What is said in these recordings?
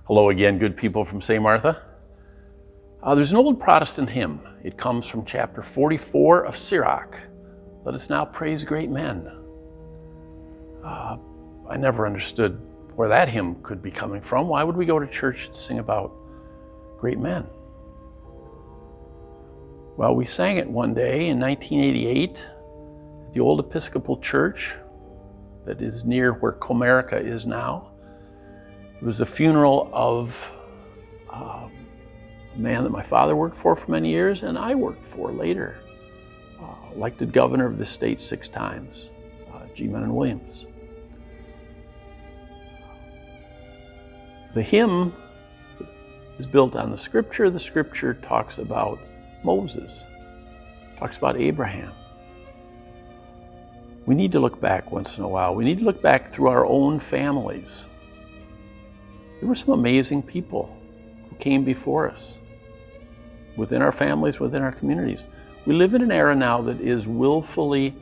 Hello again, good people from St. Martha. There's an old Protestant hymn. It comes from chapter 44 of Sirach. Let us now praise great men. I never understood where that hymn could be coming from. Why would we go to church and sing about great men? Well, we sang it one day in 1988 at the old Episcopal Church that is near where Comerica is now. It was the funeral of a man that my father worked for many years and I worked for later. Elected governor of the state 6 times, G. Mennen Williams. The hymn is built on the scripture. The scripture talks about Moses, talks about Abraham. We need to look back once in a while. We need to look back through our own families. There were some amazing people who came before us, within our families, within our communities. We live in an era now that is willfully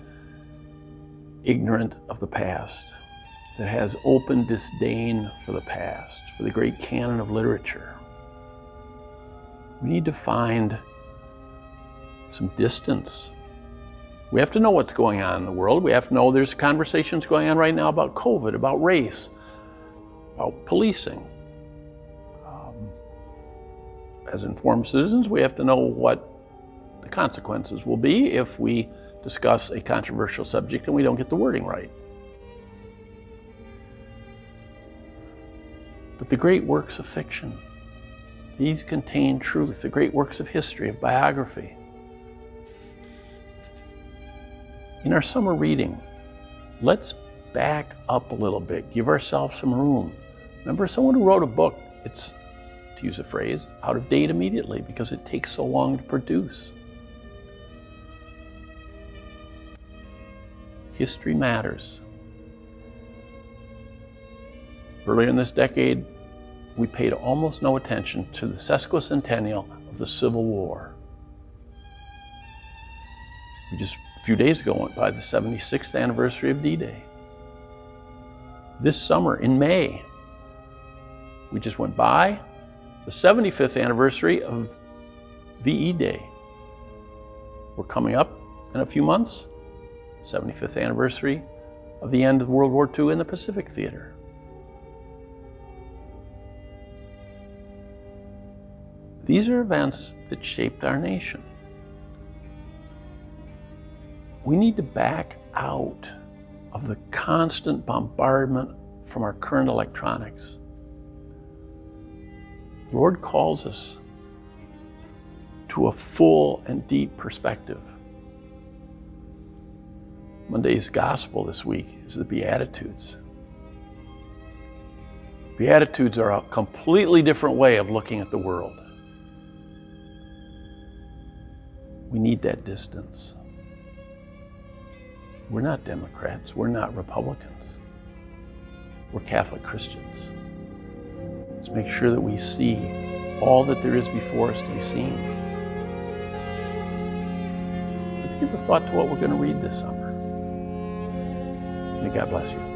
ignorant of the past, that has open disdain for the past, for the great canon of literature. We need to find some distance. We have to know what's going on in the world. We have to know there's conversations going on right now about COVID, about race, about policing. As informed citizens, we have to know what the consequences will be if we discuss a controversial subject and we don't get the wording right. But the great works of fiction, these contain truth. The great works of history, of biography. In our summer reading, let's back up a little bit, give ourselves some room. Remember, someone who wrote a book, it's, to use a phrase, out of date immediately because it takes so long to produce. History matters. Earlier in this decade, we paid almost no attention to the sesquicentennial of the Civil War. We just a few days ago went by the 76th anniversary of D-Day. This summer, in May, we just went by the 75th anniversary of VE Day. We're coming up in a few months, 75th anniversary of the end of World War II in the Pacific Theater. These are events that shaped our nation. We need to back out of the constant bombardment from our current electronics. The Lord calls us to a full and deep perspective. Monday's gospel this week is the Beatitudes. Beatitudes are a completely different way of looking at the world. We need that distance. We're not Democrats, we're not Republicans. We're Catholic Christians. Let's make sure that we see all that there is before us to be seen. Let's give a thought to what we're going to read this summer. May God bless you.